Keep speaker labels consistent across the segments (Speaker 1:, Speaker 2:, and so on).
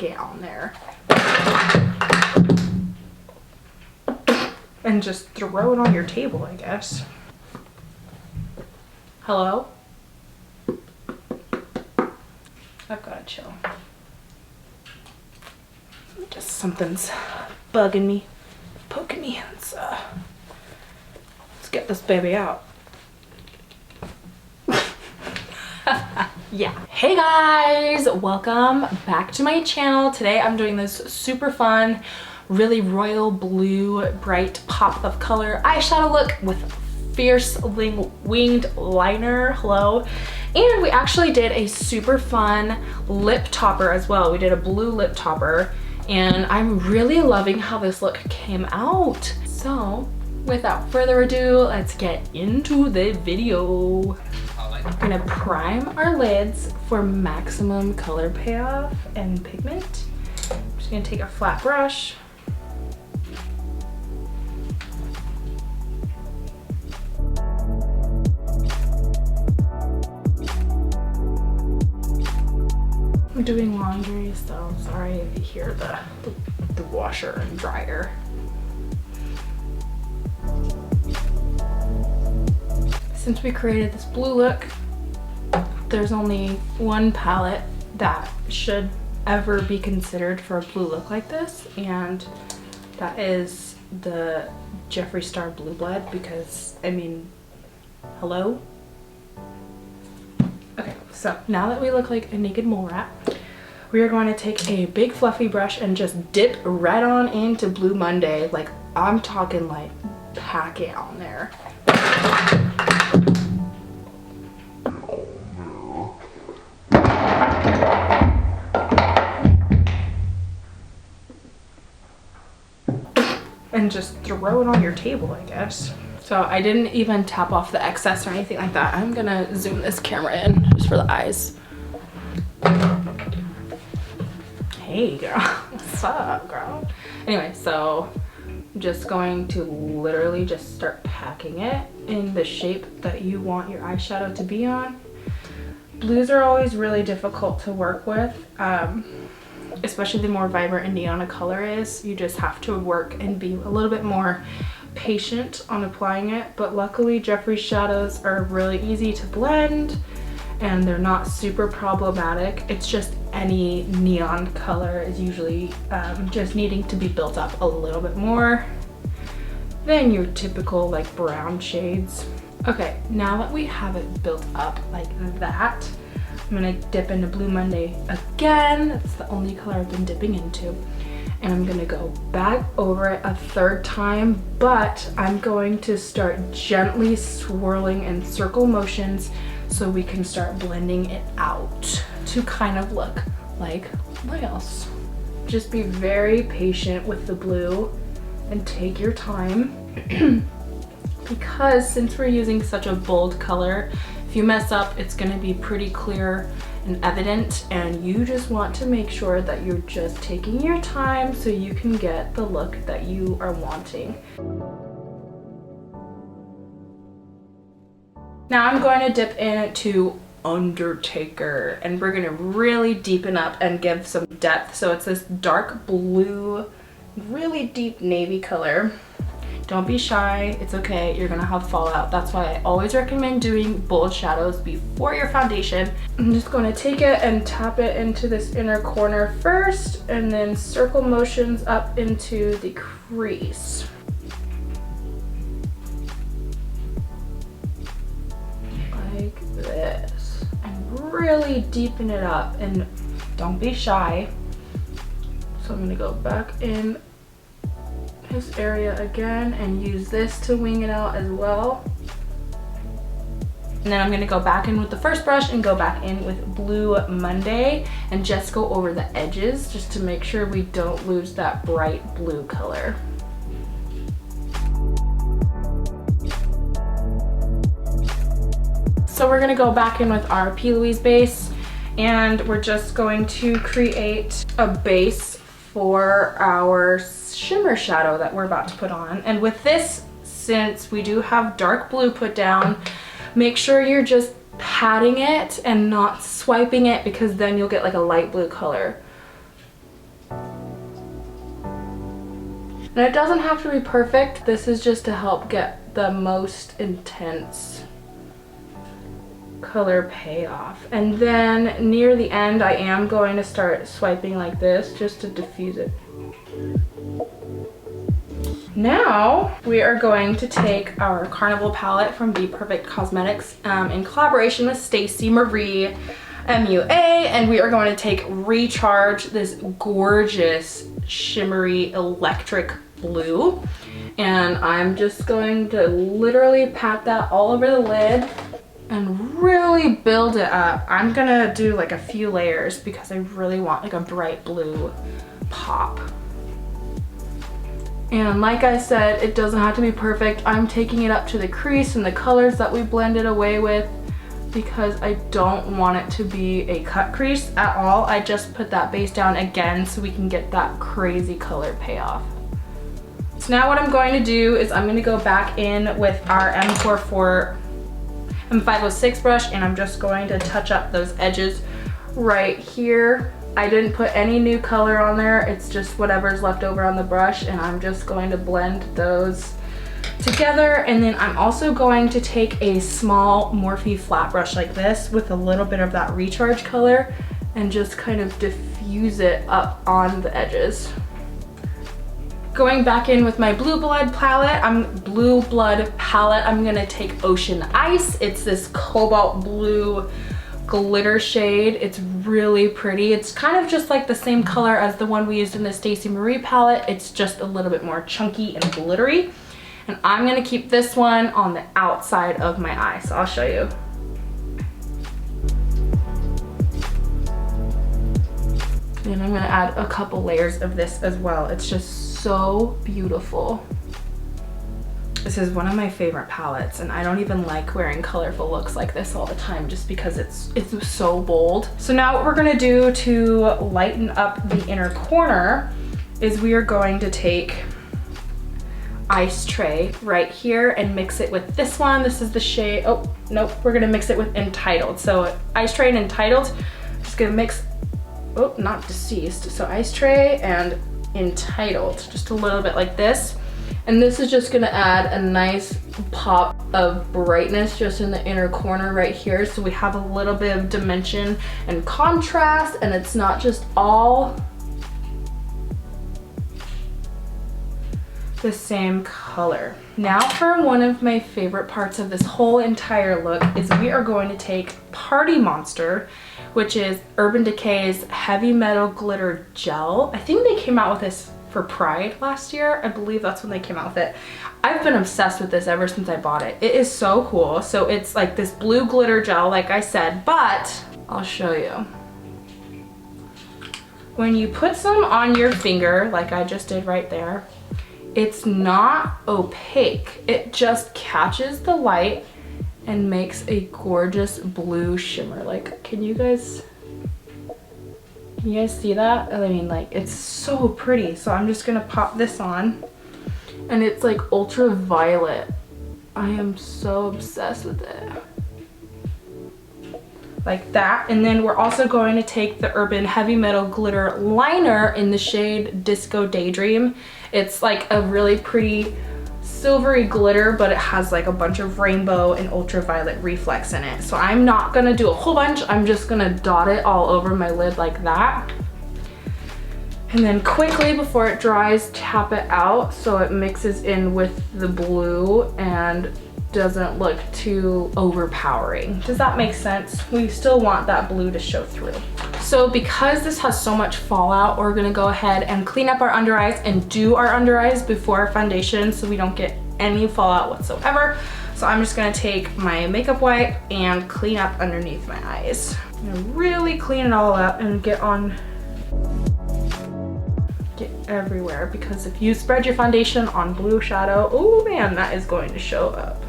Speaker 1: pack it on there. And just throw it on your table, I guess. Hello? I've got to chill. Just something's bugging me, poking me. Let's get this baby out. Yeah. Hey guys, welcome back to my channel. Today I'm doing this super fun, really royal blue, bright pop of color eyeshadow look with fierce winged liner. Hello. And we actually did a super fun lip topper as well. We did a blue lip topper and I'm really loving how this look came out. So without further ado, let's get into the video. I'm gonna prime our lids for maximum color payoff and pigment. I'm just gonna take a flat brush. I'm doing laundry, so sorry if you hear the washer and dryer. Since we created this blue look, there's only one palette that should ever be considered for a blue look like this, and that is the Jeffree Star Blue Blood, because, I mean, hello? Okay, so now that we look like a naked mole rat, we are going to take a big fluffy brush and just dip right on into Blue Monday. Like, I'm talking like pack it on there. And just throw it on your table, I guess. So I didn't even tap off the excess or anything like that. I'm gonna zoom this camera in just for the eyes. Hey girl, what's up girl? Anyway, so I'm just going to literally just start packing it in the shape that you want your eyeshadow to be on. Blues are always really difficult to work with. Especially the more vibrant and neon a color is, you just have to work and be a little bit more patient on applying it. But luckily Jeffree shadows are really easy to blend and they're not super problematic. It's just any neon color is usually just needing to be built up a little bit more than your typical like brown shades. Okay, now that we have it built up like that, I'm gonna dip into Blue Monday again. That's the only color I've been dipping into. And I'm gonna go back over it a third time, but I'm going to start gently swirling in circle motions so we can start blending it out to kind of look like this. Just be very patient with the blue and take your time. Because since we're using such a bold color, if you mess up, it's gonna be pretty clear and evident, and you just want to make sure that you're just taking your time so you can get the look that you are wanting. Now I'm going to dip into Undertaker, and we're gonna really deepen up and give some depth. So it's this dark blue, really deep navy color. Don't be shy, it's okay, you're gonna have fallout. That's why I always recommend doing bold shadows before your foundation. I'm just gonna take it and tap it into this inner corner first, and then circle motions up into the crease. Like this. And really deepen it up, and don't be shy. So I'm gonna go back in this area again and use this to wing it out as well. And then I'm gonna go back in with the first brush and go back in with Blue Monday and just go over the edges just to make sure we don't lose that bright blue color. So we're gonna go back in with our Plouise base, and we're just going to create a base for our shimmer shadow that we're about to put on. And with this, since we do have dark blue put down, make sure you're just patting it and not swiping it, because then you'll get like a light blue color. And it doesn't have to be perfect. This is just to help get the most intense color payoff. And then near the end, I am going to start swiping like this just to diffuse it. Now we are going to take our Carnival palette from Bperfect Cosmetics in collaboration with StaceymarieMUA, and we are going to take Recharge, this gorgeous shimmery electric blue, and I'm just going to literally pat that all over the lid and really build it up. I'm gonna do like a few layers because I really want like a bright blue pop. And like I said, it doesn't have to be perfect. I'm taking it up to the crease and the colors that we blended away with because I don't want it to be a cut crease at all. I just put that base down again so we can get that crazy color payoff. So now what I'm going to do is I'm going to go back in with our M506 brush, and I'm just going to touch up those edges right here. I didn't put any new color on there. It's just whatever's left over on the brush, and I'm just going to blend those together. And then I'm also going to take a small Morphe flat brush like this with a little bit of that Recharge color and just kind of diffuse it up on the edges. Going back in with my Blue Blood palette, I'm gonna take Ocean Ice. It's this cobalt blue glitter shade. It's really pretty. It's kind of just like the same color as the one we used in the Stacey Marie palette. It's just a little bit more chunky and glittery. And I'm gonna keep this one on the outside of my eye, so I'll show you. And I'm gonna add a couple layers of this as well. It's just so beautiful. This is one of my favorite palettes, and I don't even like wearing colorful looks like this all the time just because it's so bold. So now what we're gonna do to lighten up the inner corner is we are going to take Ice Tray right here and mix it with this one. This is the shade, oh, nope, we're gonna mix it with Entitled. So Ice Tray and Entitled, just gonna mix, oh, not Deceased. So Ice Tray and Entitled, just a little bit like this. And this is just gonna add a nice pop of brightness just in the inner corner right here. So we have a little bit of dimension and contrast, and it's not just all the same color. Now for one of my favorite parts of this whole entire look is we are going to take Party Monster, which is Urban Decay's Heavy Metal Glitter Gel. I think they came out with this for Pride last year. I believe that's when they came out with it. I've been obsessed with this ever since I bought it. It is so cool. So it's like this blue glitter gel, like I said, but I'll show you. When you put some on your finger, like I just did right there, it's not opaque. It just catches the light and makes a gorgeous blue shimmer. Like, can you guys see that? I mean, like, it's so pretty. So I'm just gonna pop this on, and it's like ultraviolet. I am so obsessed with it. Like that. And then we're also going to take the Urban Heavy Metal Glitter Liner in the shade Disco Daydream. It's like a really pretty silvery glitter, but it has like a bunch of rainbow and ultraviolet reflex in it. So I'm not gonna do a whole bunch. I'm just gonna dot it all over my lid like that. And then quickly before it dries, tap it out so it mixes in with the blue and doesn't look too overpowering. Does that make sense? We still want that blue to show through. So because this has so much fallout, we're gonna go ahead and clean up our under eyes and do our under eyes before our foundation so we don't get any fallout whatsoever. So I'm just gonna take my makeup wipe and clean up underneath my eyes. I'm gonna really clean it all up and get everywhere, because if you spread your foundation on blue shadow, oh man, that is going to show up.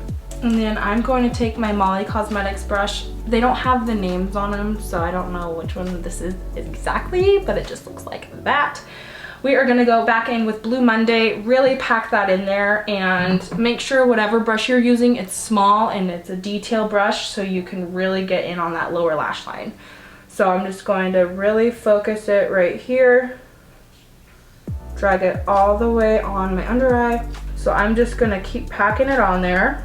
Speaker 1: And then I'm going to take my Kylie Cosmetics brush. They don't have the names on them, so I don't know which one this is exactly, but it just looks like that. We are gonna go back in with Blue Monday, really pack that in there, and make sure whatever brush you're using, it's small and it's a detail brush so you can really get in on that lower lash line. So I'm just going to really focus it right here drag it all the way on my under eye. So I'm just gonna keep packing it on there.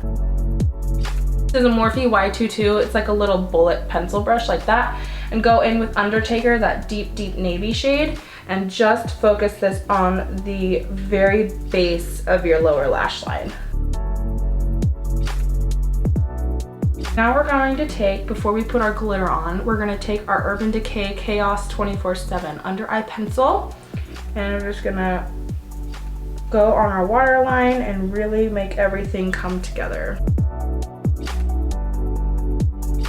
Speaker 1: This is a Morphe Y22. It's like a little bullet pencil brush like that. And go in with Undertaker, that deep, deep navy shade, and just focus this on the very base of your lower lash line. Now we're going to take, before we put our glitter on, we're gonna take our Urban Decay Chaos 24/7 under eye pencil, and we're just gonna go on our waterline and really make everything come together.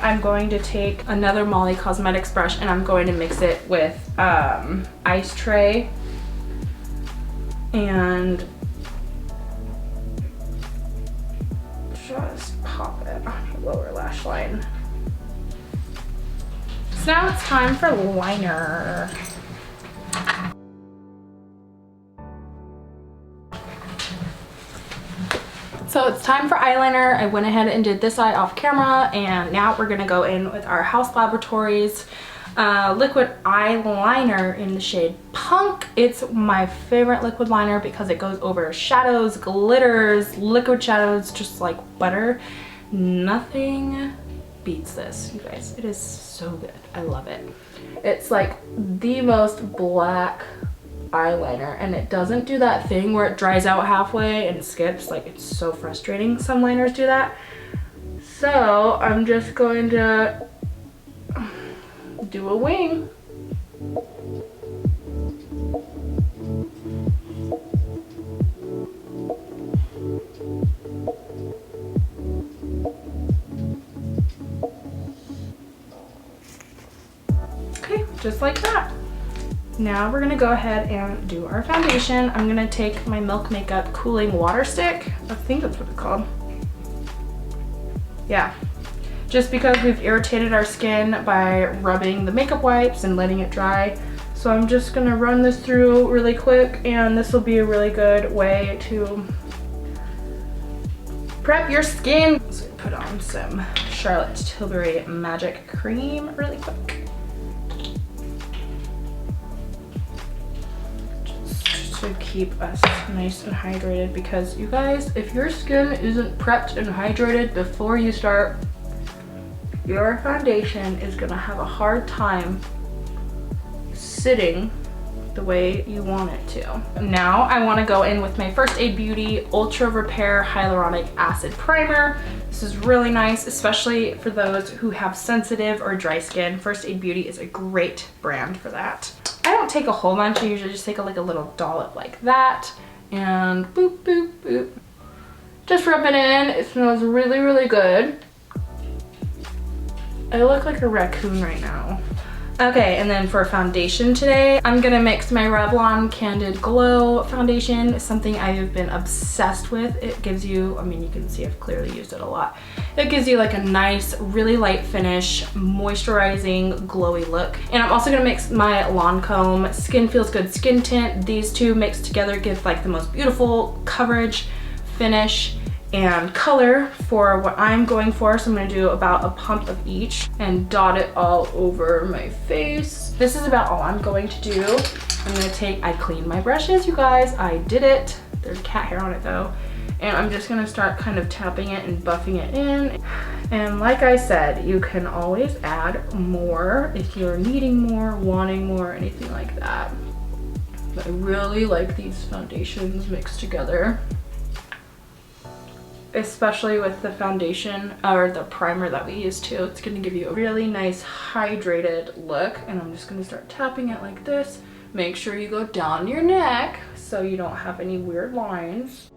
Speaker 1: I'm going to take another Molly Cosmetics brush and I'm going to mix it with Ice Tray and just pop it on your lower lash line. So now it's time for liner. So it's time for eyeliner. I went ahead and did this eye off camera, and now we're gonna go in with our Haus Laboratories liquid eyeliner in the shade Punk. It's my favorite liquid liner because it goes over shadows, glitters, liquid shadows, just like butter. Nothing beats this, you guys. It is so good. I love it. It's like the most black eyeliner, and it doesn't do that thing where it dries out halfway and skips. Like, it's so frustrating. Some liners do that. So I'm just going to do a wing. Okay, just like that. Now we're gonna go ahead and do our foundation. I'm gonna take my Milk Makeup Cooling Water Stick. I think that's what it's called. Yeah. Just because we've irritated our skin by rubbing the makeup wipes and letting it dry. So I'm just gonna run this through really quick, and this will be a really good way to prep your skin. So put on some Charlotte Tilbury Magic Cream really quick. To keep us nice and hydrated, because you guys, if your skin isn't prepped and hydrated before you start, your foundation is gonna have a hard time sitting the way you want it to. Now I want to go in with my First Aid Beauty Ultra Repair Hyaluronic Acid Primer. This is really nice, especially for those who have sensitive or dry skin. First Aid Beauty is a great brand for that. I don't take a whole bunch. I usually just take like a little dollop like that, and boop, boop, boop. Just rub it in. It smells really, really good. I look like a raccoon right now. Okay, and then for foundation today, I'm gonna mix my Revlon Candid Glow foundation. It's something I have been obsessed with. It gives you, I mean, you can see I've clearly used it a lot. It gives you like a nice, really light finish, moisturizing, glowy look. And I'm also gonna mix my Lancome Skin Feels Good Skin Tint. These two mixed together give like the most beautiful coverage, finish, and color for what I'm going for. So I'm gonna do about a pump of each and dot it all over my face. This is about all I'm going to do. I'm gonna take, I cleaned my brushes, you guys. I did it. There's cat hair on it though. And I'm just gonna start kind of tapping it and buffing it in. And like I said, you can always add more if you're needing more, wanting more, anything like that. But I really like these foundations mixed together, especially with the foundation or the primer that we use too. It's gonna give you a really nice hydrated look. And I'm just gonna start tapping it like this. Make sure you go down your neck so you don't have any weird lines.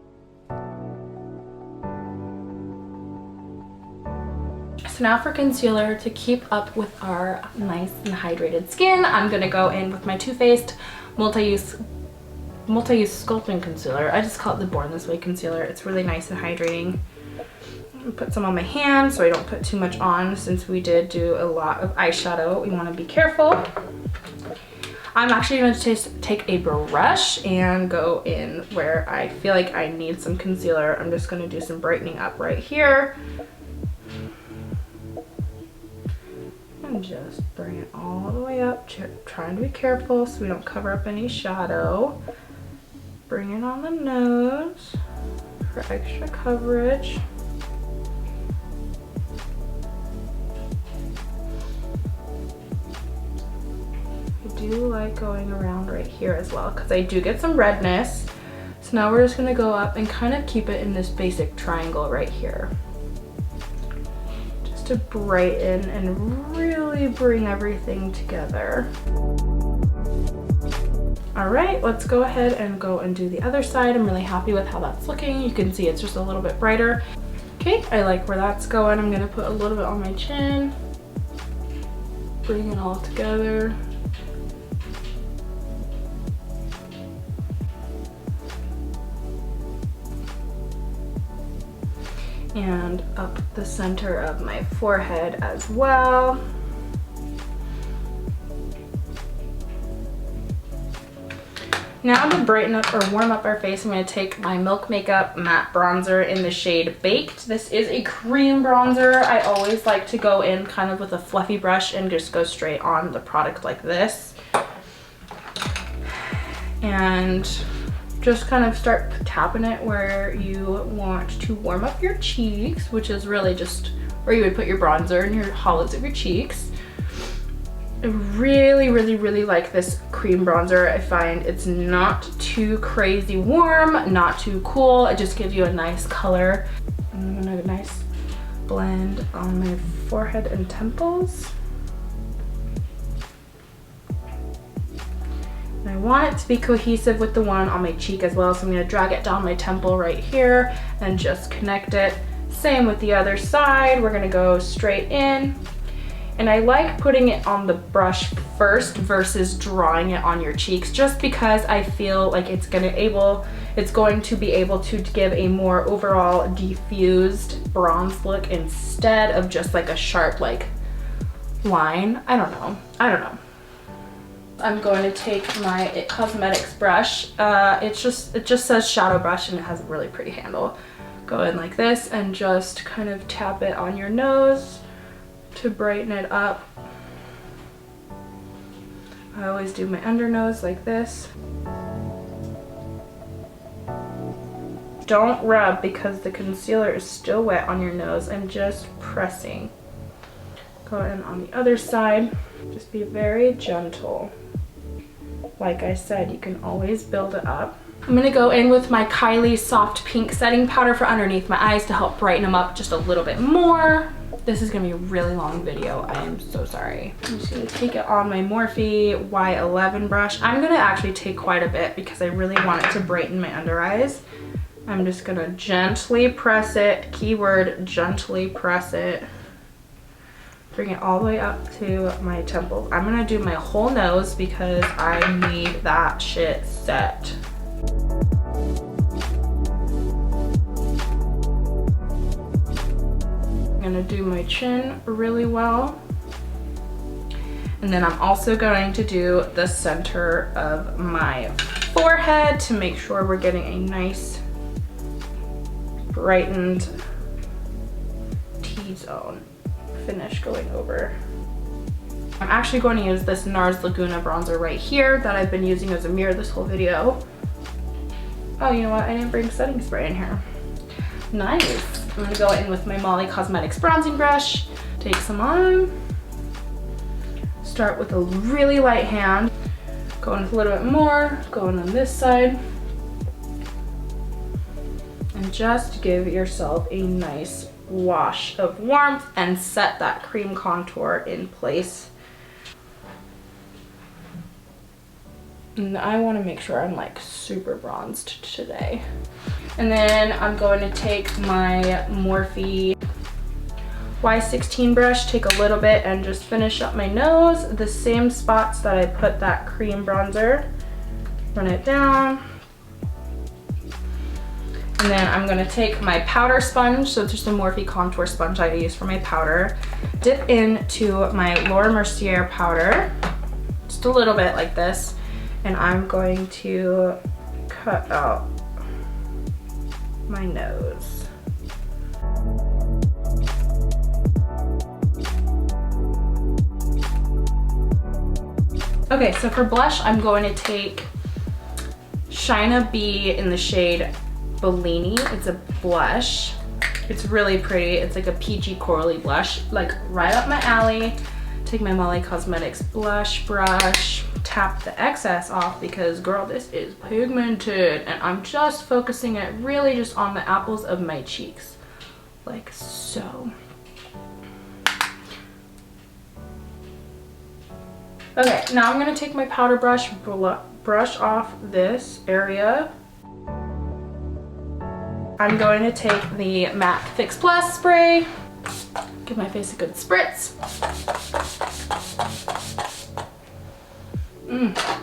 Speaker 1: So now for concealer, to keep up with our nice and hydrated skin, I'm gonna go in with my Too Faced multi-use sculpting concealer. I just call it the Born This Way concealer. It's really nice and hydrating. Put some on my hand so I don't put too much on, since we did do a lot of eyeshadow. We want to be careful. I'm actually going to take a brush and go in where I feel like I need some concealer. I'm just going to do some brightening up right here. And just bring it all the way up, trying to be careful so we don't cover up any shadow. bring it on the nose for extra coverage. I do like going around right here as well because I do get some redness. So now we're just gonna go up and kind of keep it in this basic triangle right here. Just to brighten and really bring everything together. All right, let's go ahead and go and do the other side. I'm really happy with how that's looking. You can see it's just a little bit brighter. Okay, I like where that's going. I'm gonna put a little bit on my chin. Bring it all together. And up the center of my forehead as well. Now to brighten up or warm up our face, I'm going to take my Milk Makeup matte bronzer in the shade Baked. This is a cream bronzer. I always like to go in kind of with a fluffy brush and just go straight on the product like this. And just kind of start tapping it where you want to warm up your cheeks, which is really just where you would put your bronzer in your hollows of your cheeks. I really, really, really like this cream bronzer. I find it's not too crazy warm, not too cool. It just gives you a nice color. I'm gonna have a nice blend on my forehead and temples. And I want it to be cohesive with the one on my cheek as well, so I'm gonna drag it down my temple right here and just connect it. Same with the other side. We're gonna go straight in. And I like putting it on the brush first versus drawing it on your cheeks, just because I feel like it's going to be able to give a more overall diffused bronze look instead of just like a sharp like line. I don't know. I'm going to take my It Cosmetics brush. It just says shadow brush and it has a really pretty handle. Go in like this and just kind of tap it on your nose to brighten it up. I always do my undernose like this. Don't rub because the concealer is still wet on your nose. I'm just pressing. Go in on the other side. Just be very gentle. Like I said, you can always build it up. I'm gonna go in with my Kylie Soft Pink Setting Powder for underneath my eyes to help brighten them up just a little bit more. This is gonna be a really long video. I am so sorry. I'm just gonna take it on my Morphe Y11 brush. I'm gonna actually take quite a bit because I really want it to brighten my under eyes. I'm just gonna gently press it, keyword gently press it. Bring it all the way up to my temple. I'm gonna do my whole nose because I need that shit set. I'm gonna do my chin really well. And then I'm also going to do the center of my forehead to make sure we're getting a nice brightened T-zone finish going over. I'm actually going to use this NARS Laguna bronzer right here that I've been using as a mirror this whole video. Oh, you know what? I didn't bring setting spray in here. Nice. I'm gonna go in with my Molly Cosmetics bronzing brush. Take some on. Start with a really light hand. Go in with a little bit more. Go in on this side. And just give yourself a nice wash of warmth and set that cream contour in place. And I want to make sure I'm like super bronzed today. And then I'm going to take my Morphe Y16 brush, take a little bit and just finish up my nose, the same spots that I put that cream bronzer. Run it down. And then I'm gonna take my powder sponge, so it's just a Morphe contour sponge I use for my powder. Dip into my Laura Mercier powder, just a little bit like this. And I'm going to cut out my nose. Okay, so for blush, I'm going to take Shaina B in the shade Bellini. It's a blush. It's really pretty. It's like a peachy corally blush, like right up my alley. Take my Kylie Cosmetics blush brush, tap the excess off because girl, this is pigmented, and I'm just focusing it really just on the apples of my cheeks, like so. Okay, now I'm gonna take my powder brush, brush off this area. I'm going to take the MAC Fix Plus spray, give my face a good spritz.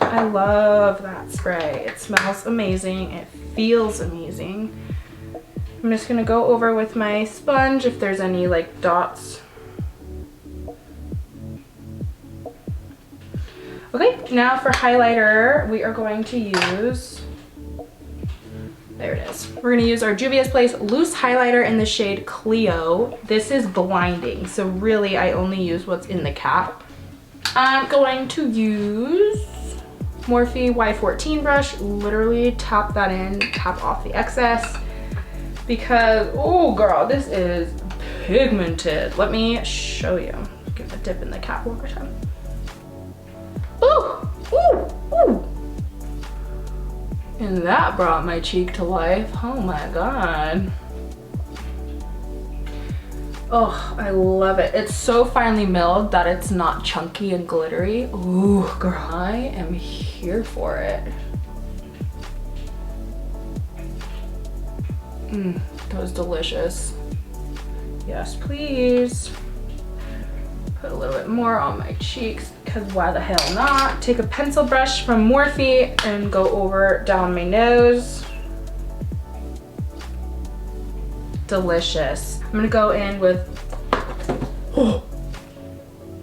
Speaker 1: I love that spray. It smells amazing. It feels amazing. I'm just gonna go over with my sponge if there's any like dots. Okay, now for highlighter, we are going to use, there it is. We're gonna use our Juvias Place loose highlighter in the shade Cleo. This is blinding, so really I only use what's in the cap. I'm going to use Morphe Y14 brush, literally tap that in, tap off the excess, because, oh girl, this is pigmented. Let me show you. Give a dip in the cap one more time. Ooh, ooh, ooh. And that brought my cheek to life. Oh my God. Oh, I love it. It's so finely milled that it's not chunky and glittery. Ooh, girl, I am here for it. That was delicious. Yes, please. Put a little bit more on my cheeks, because why the hell not? Take a pencil brush from Morphe and go over down my nose. Delicious. I'm gonna go in with, oh,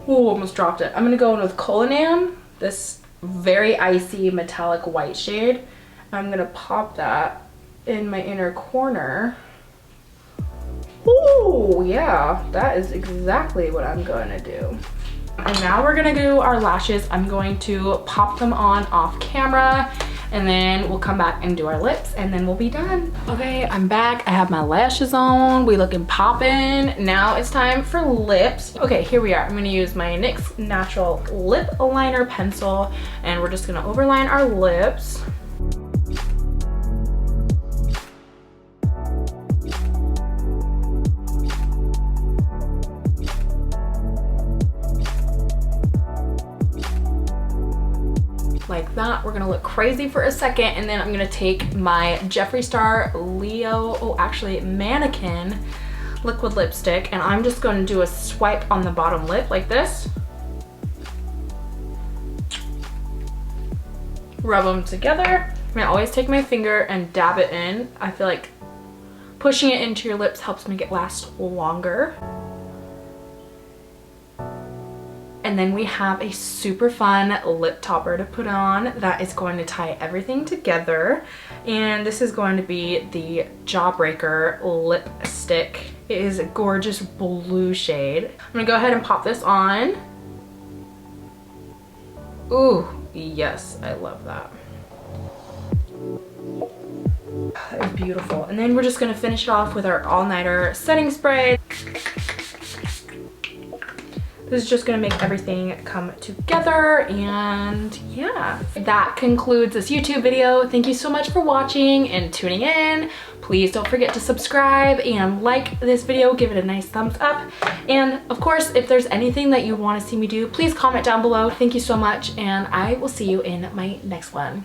Speaker 1: almost dropped it. I'm gonna go in with Colinam, this very icy metallic white shade. I'm gonna pop that in my inner corner. Oh yeah, that is exactly what I'm gonna do. And now we're gonna do our lashes. I'm going to pop them on off camera, and then we'll come back and do our lips, and then we'll be done. Okay, I'm back. I have my lashes on. We looking poppin'. Now it's time for lips. Okay, here we are. I'm gonna use my NYX Natural Lip Liner Pencil, and we're just gonna overline our lips. Like that. We're gonna look crazy for a second, and then I'm gonna take my Jeffree Star Mannequin liquid lipstick, and I'm just gonna do a swipe on the bottom lip like this. Rub them together. I'm gonna always take my finger and dab it in. I feel like pushing it into your lips helps make it last longer. And then we have a super fun lip topper to put on that is going to tie everything together. And this is going to be the Jawbreaker lipstick. It is a gorgeous blue shade. I'm gonna go ahead and pop this on. Ooh, yes, I love that. That is beautiful. And then we're just gonna finish it off with our all-nighter setting spray. This is just gonna make everything come together, and yeah. That concludes this YouTube video. Thank you so much for watching and tuning in. Please don't forget to subscribe and like this video, give it a nice thumbs up. And of course, if there's anything that you wanna see me do, please comment down below. Thank you so much, and I will see you in my next one.